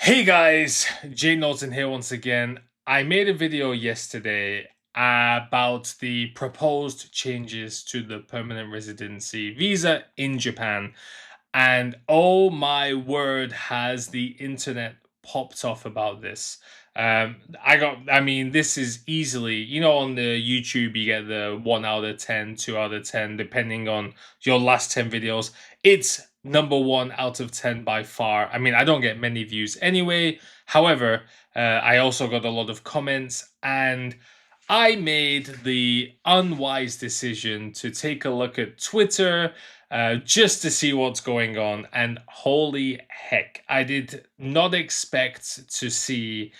Hey guys, Jay Norton here once again. I made a video yesterday about the proposed changes to the permanent residency visa in Japan. And oh my word, has the internet popped off about this. This is easily, on the YouTube, you get the 1 out of 10, 2 out of 10, depending on your last 10 videos. It's number 1 out of 10 by far. I mean, I don't get many views anyway. However, I also got a lot of comments, and I made the unwise decision to take a look at Twitter just to see what's going on. And holy heck, I did not expect to see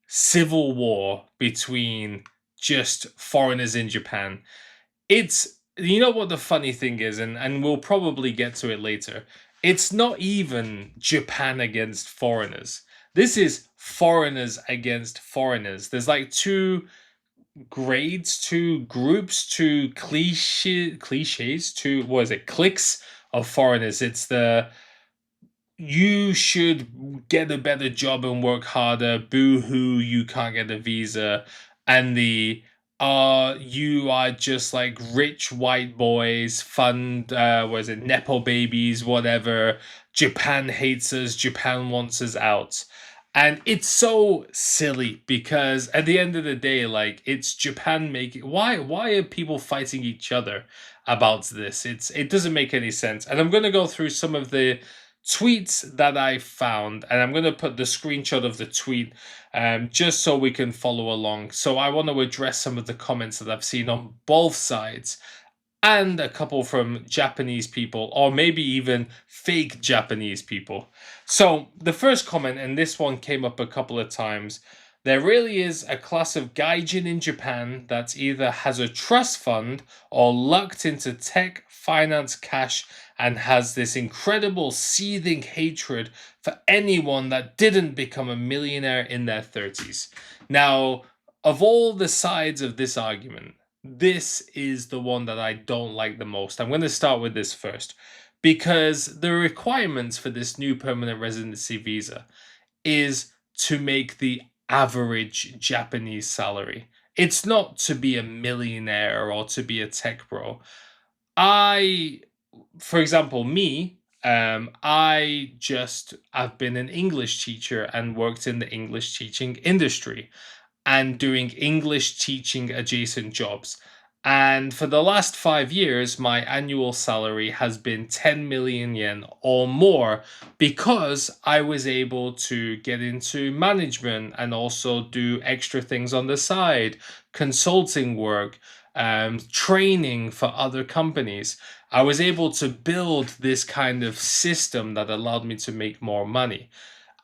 civil war between just foreigners in Japan. It's, you know what the funny thing is, and we'll probably get to it later. It's not even Japan against foreigners. This is foreigners against foreigners. There's like two grades, two groups, two cliches, two, what is it, cliques of foreigners. It's the you should get a better job and work harder, boo hoo, you can't get a visa, and the you are just like rich white boys, fun, what is it, nepo babies, whatever. Japan hates us, Japan wants us out. And it's so silly because at the end of the day, like, it's Japan making, why are people fighting each other about this? It doesn't make any sense. And I'm gonna go through some of the tweets that I found, and I'm going to put the screenshot of the tweet just so we can follow along. So I want to address some of the comments that I've seen on both sides and a couple from Japanese people, or maybe even fake Japanese people. So the first comment, and this one came up a couple of times, there really is a class of gaijin in Japan that either has a trust fund or lucked into tech, finance, cash, and has this incredible seething hatred for anyone that didn't become a millionaire in their 30s. Now, of all the sides of this argument, this is the one that I don't like the most. I'm going to start with this first because the requirements for this new permanent residency visa is to make the average Japanese salary. It's not to be a millionaire or to be a tech bro. I, for example, me, I've been an English teacher and worked in the English teaching industry and doing English teaching adjacent jobs. And for the last 5 years, my annual salary has been 10 million yen or more because I was able to get into management and also do extra things on the side, consulting work, training for other companies. I was able to build this kind of system that allowed me to make more money.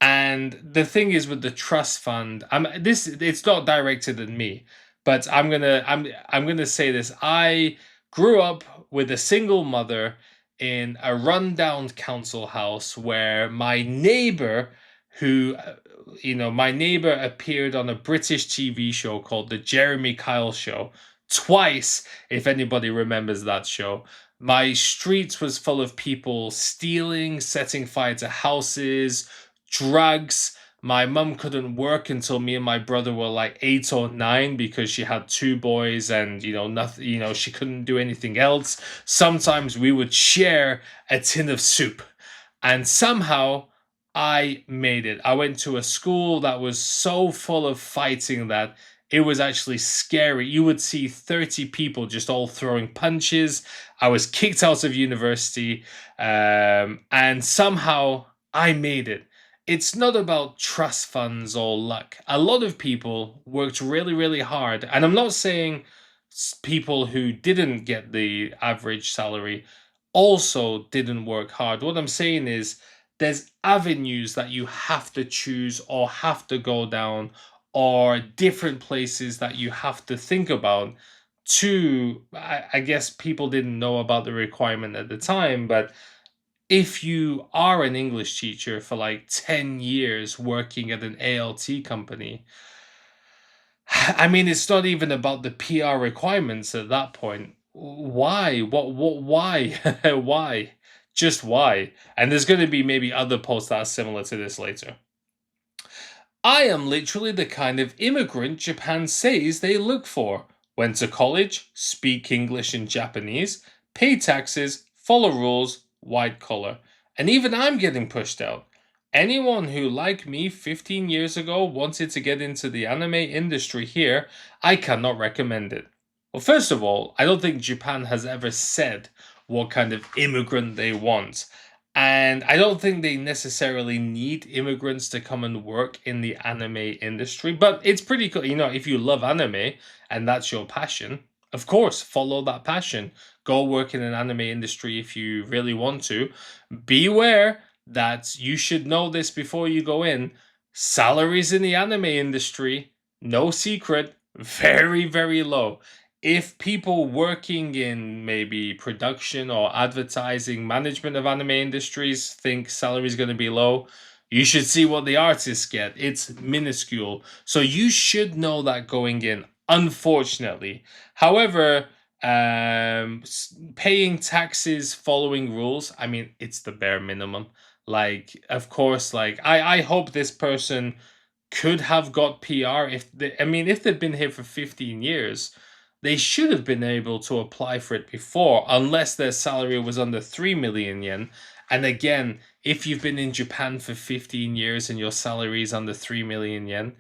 And the thing is with the trust fund, it's not directed at me, but I'm gonna say this. I grew up with a single mother in a rundown council house where my neighbor, who my neighbor appeared on a British TV show called The Jeremy Kyle Show twice, if anybody remembers that show. My street was full of people stealing, setting fire to houses, drugs. My mum couldn't work until me and my brother were like 8 or 9 because she had two boys and nothing, she couldn't do anything else. Sometimes we would share a tin of soup. And somehow I made it. I went to a school that was so full of fighting that it was actually scary. You would see 30 people just all throwing punches. I was kicked out of university, and somehow I made it. It's not about trust funds or luck. A lot of people worked really, really hard. And I'm not saying people who didn't get the average salary also didn't work hard. What I'm saying is there's avenues that you have to choose or have to go down, or different places that you have to think about to, I guess people didn't know about the requirement at the time, but if you are an English teacher for like 10 years working at an ALT company, I mean, it's not even about the PR requirements at that point. Why? Why? Why? Just why? And there's going to be maybe other posts that are similar to this later. I am literally the kind of immigrant Japan says they look for. Went to college, speak English and Japanese, pay taxes, follow rules, white collar. And even I'm getting pushed out. Anyone who, like me 15 years ago, wanted to get into the anime industry here, I cannot recommend it. Well, first of all, I don't think Japan has ever said what kind of immigrant they want. And I don't think they necessarily need immigrants to come and work in the anime industry, but it's pretty cool. You know, if you love anime and that's your passion, of course, follow that passion. Go work in an anime industry if you really want to. Beware that you should know this before you go in. Salaries in the anime industry, no secret, very, very low. If people working in maybe production or advertising management of anime industries think salary is going to be low, you should see what the artists get. It's minuscule. So you should know that going in, unfortunately. However, paying taxes, following rules, I mean, it's the bare minimum. Like, of course, like I hope this person could have got PR if they, I mean, if they'd been here for 15 years, they should have been able to apply for it before, unless their salary was under 3 million yen. And again, if you've been in Japan for 15 years and your salary is under 3 million yen,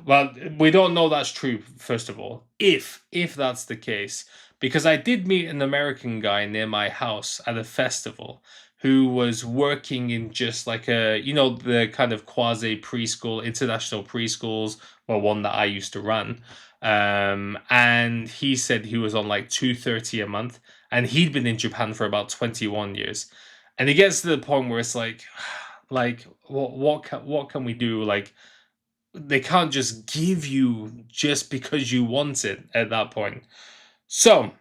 well, we don't know that's true, first of all. If that's the case, because I did meet an American guy near my house at a festival who was working in just like a, you know, the kind of quasi preschool, international preschools, well, one that I used to run. And he said he was on like 230 a month, and he'd been in Japan for about 21 years. And it gets to the point where it's like what can we do? Like, they can't just give you just because you want it at that point. So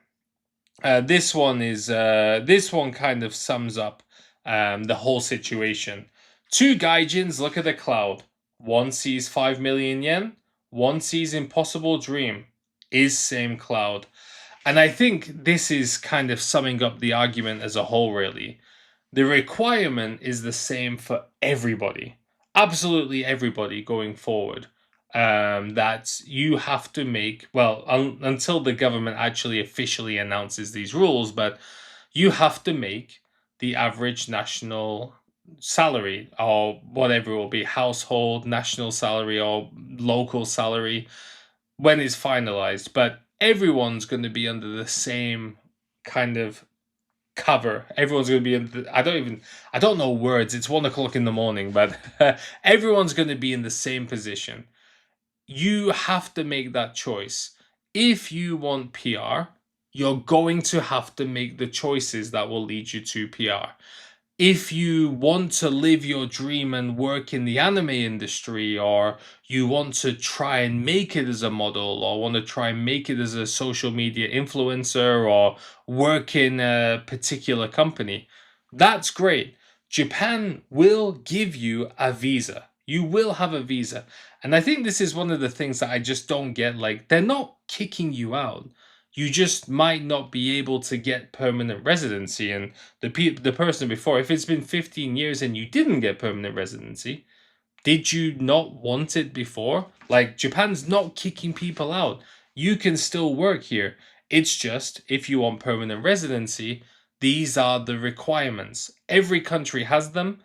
this one kind of sums up the whole situation. Two gaijins look at a cloud. One sees 5 million yen. One sees impossible dream. Is same cloud. And I think this is kind of summing up the argument as a whole, really. The requirement is the same for everybody, absolutely everybody going forward. That you have to make, well, until the government actually officially announces these rules, but you have to make the average national salary, or whatever it will be, household, national salary, or local salary, when it's finalized. But everyone's going to be under the same kind of cover. Everyone's going to be in I don't know words. It's 1 o'clock in the morning, but everyone's going to be in the same position. You have to make that choice. If you want PR, you're going to have to make the choices that will lead you to PR. If you want to live your dream and work in the anime industry, or you want to try and make it as a model, or want to try and make it as a social media influencer, or work in a particular company, that's great. Japan will give you a visa. You will have a visa. And I think this is one of the things that I just don't get. Like, they're not kicking you out. You just might not be able to get permanent residency. And the person before, if it's been 15 years and you didn't get permanent residency, did you not want it before? Like, Japan's not kicking people out. You can still work here. It's just, if you want permanent residency, these are the requirements. Every country has them.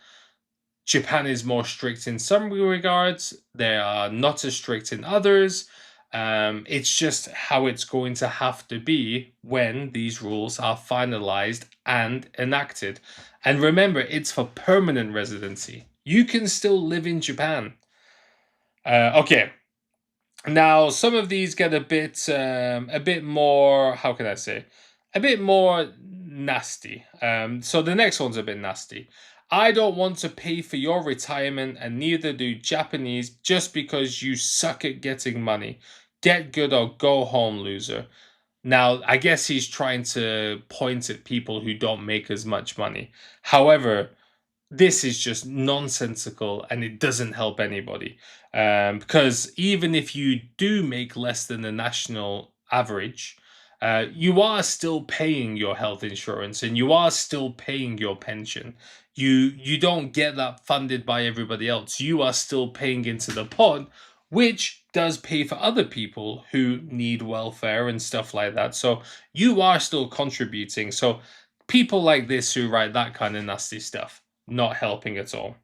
Japan is more strict in some regards. They are not as strict in others. It's just how it's going to have to be when these rules are finalized and enacted. And remember, it's for permanent residency. You can still live in Japan. Okay. Now, some of these get a bit more. How can I say? A bit more nasty. So the next one's a bit nasty. I don't want to pay for your retirement, and neither do Japanese, just because you suck at getting money. Get good or go home, loser. Now, I guess he's trying to point at people who don't make as much money. However, this is just nonsensical, and it doesn't help anybody. Because even if you do make less than the national average, you are still paying your health insurance and you are still paying your pension. You don't get that funded by everybody else. You are still paying into the pot, which does pay for other people who need welfare and stuff like that. So you are still contributing. So people like this who write that kind of nasty stuff, not helping at all.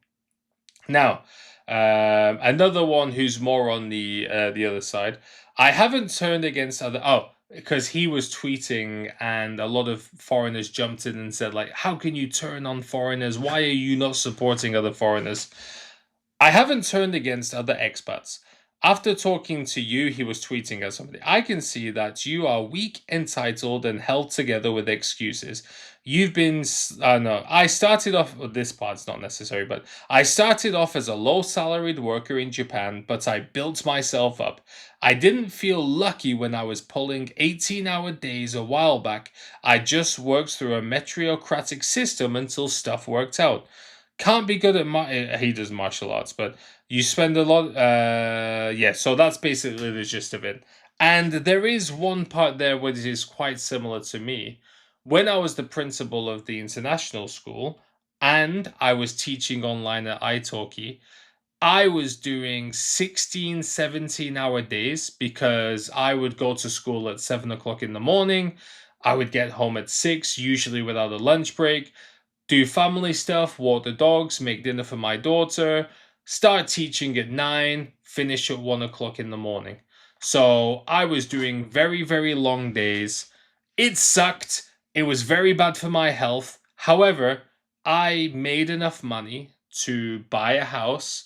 Now, another one who's more on the other side. I haven't turned against other. Oh, because he was tweeting, and a lot of foreigners jumped in and said, like, "How can you turn on foreigners? Why are you not supporting other foreigners?" I haven't turned against other expats. After talking to you, he was tweeting at somebody. I can see that you are weak, entitled, and held together with excuses. You've been. No, I started off. Well, this part's not necessary, but I started off as a low salaried worker in Japan, but I built myself up. I didn't feel lucky when I was pulling 18-hour days a while back. I just worked through a meritocratic system until stuff worked out. Can't be good at he does martial arts, but you spend a lot. Yeah, so that's basically the gist of it. And there is one part there which is quite similar to me. When I was the principal of the international school and I was teaching online at italki, I was doing 16, 17-hour days because I would go to school at 7 o'clock in the morning. I would get home at 6, usually without a lunch break, do family stuff, walk the dogs, make dinner for my daughter, start teaching at 9, finish at 1 o'clock in the morning. So I was doing very, very long days. It sucked. It was very bad for my health. However, I made enough money to buy a house,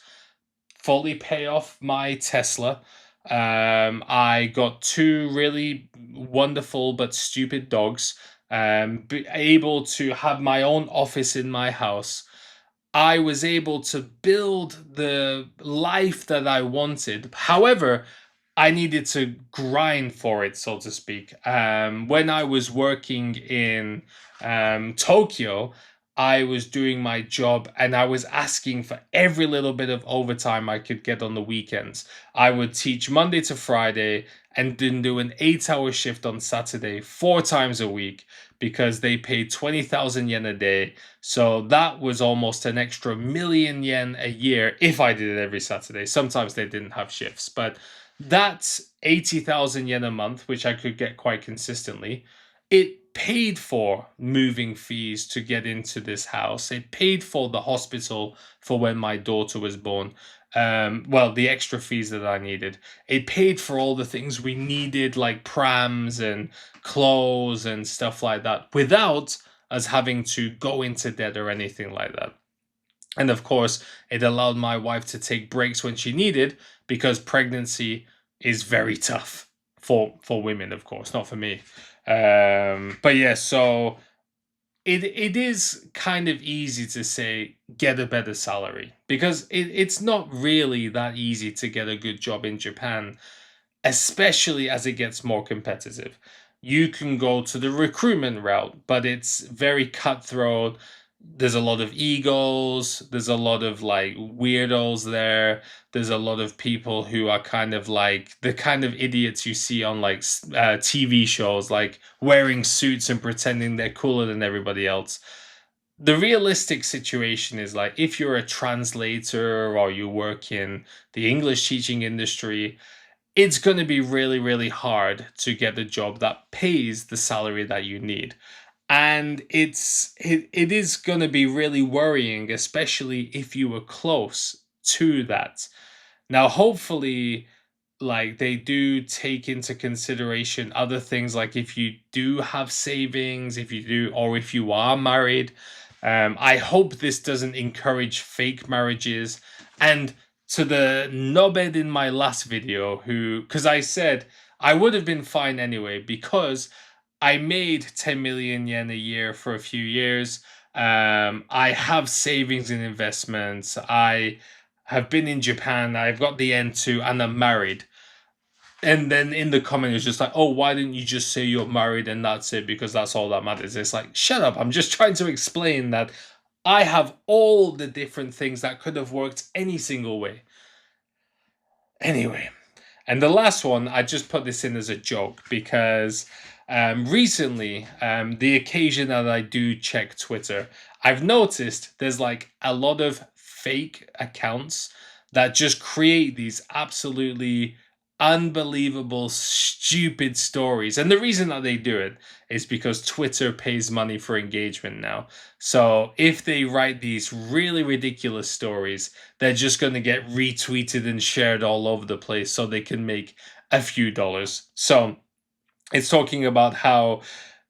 fully pay off my Tesla. I got two really wonderful but stupid dogs. Be able to have my own office in my house. I was able to build the life that I wanted. However, I needed to grind for it, so to speak. When I was working in Tokyo, I was doing my job and I was asking for every little bit of overtime I could get on the weekends. I would teach Monday to Friday and then do an 8-hour shift on Saturday 4 times a week because they paid 20,000 yen a day. So that was almost an extra million yen a year if I did it every Saturday. Sometimes they didn't have shifts, but that's 80,000 yen a month, which I could get quite consistently. It paid for moving fees to get into this house. It paid for the hospital for when my daughter was born. Well, the extra fees that I needed. It paid for all the things we needed, like prams and clothes and stuff like that, without us having to go into debt or anything like that. And of course, it allowed my wife to take breaks when she needed because pregnancy is very tough for women, of course, not for me. But yeah, so it is kind of easy to say get a better salary because it's not really that easy to get a good job in Japan, especially as it gets more competitive. You can go to the recruitment route, but it's very cutthroat. There's a lot of egos, there's a lot of like weirdos there. There's a lot of people who are kind of like the kind of idiots you see on like TV shows, like wearing suits and pretending they're cooler than everybody else. The realistic situation is like if you're a translator or you work in the English teaching industry, it's going to be really, really hard to get a job that pays the salary that you need. And it is going to be really worrying, especially if you were close to that. Now, hopefully, like they do take into consideration other things, like if you do have savings, if you do, or if you are married. I hope this doesn't encourage fake marriages. And to the knobhead in my last video, who, because I said I would have been fine anyway, because I made 10 million yen a year for a few years. I have savings and investments. I have been in Japan. I've got the N2 and I'm married. And then in the comment, it's just like, oh, why didn't you just say you're married and that's it? Because that's all that matters. It's like, shut up. I'm just trying to explain that I have all the different things that could have worked any single way. Anyway, and the last one, I just put this in as a joke because Recently, the occasion that I do check Twitter, I've noticed there's like a lot of fake accounts that just create these absolutely unbelievable, stupid stories. And the reason that they do it is because Twitter pays money for engagement now. So if they write these really ridiculous stories, they're just going to get retweeted and shared all over the place so they can make a few dollars. So it's talking about how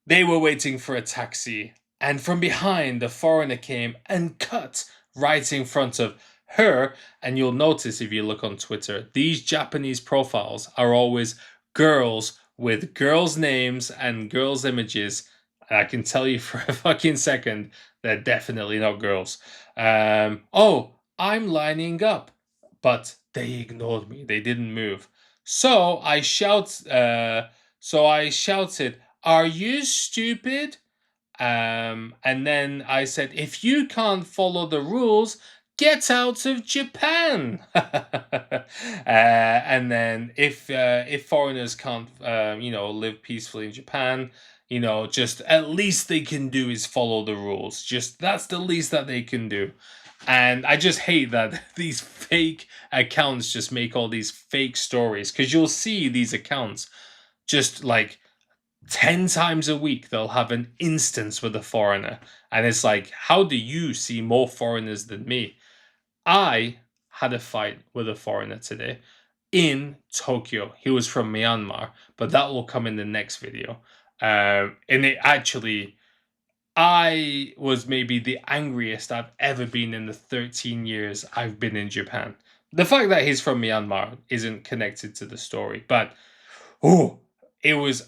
they were waiting for a taxi, and from behind, the foreigner came and cut right in front of her. And you'll notice if you look on Twitter, these Japanese profiles are always girls with girls' names and girls' images. And I can tell you for a fucking second, they're definitely not girls. Oh, I'm lining up. But they ignored me. They didn't move. So I shout. So I shouted, "Are you stupid?" And then I said, "If you can't follow the rules, get out of Japan." And then if foreigners can't, live peacefully in Japan, just at least they can do is follow the rules. Just that's the least that they can do. And I just hate that these fake accounts just make all these fake stories, because you'll see these accounts just like 10 times a week they'll have an instance with a foreigner, and it's like, how do you see more foreigners than me? I had a fight with a foreigner today in Tokyo. He was from Myanmar, but that will come in the next video. And it actually, I was maybe the angriest I've ever been in the 13 years I've been in Japan. The fact that he's from Myanmar isn't connected to the story, but oh, it was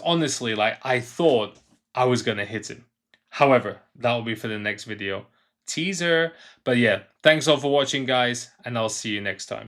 honestly like I thought I was gonna hit him. However, that'll be for the next video. Teaser. But yeah, thanks all for watching, guys, and I'll see you next time.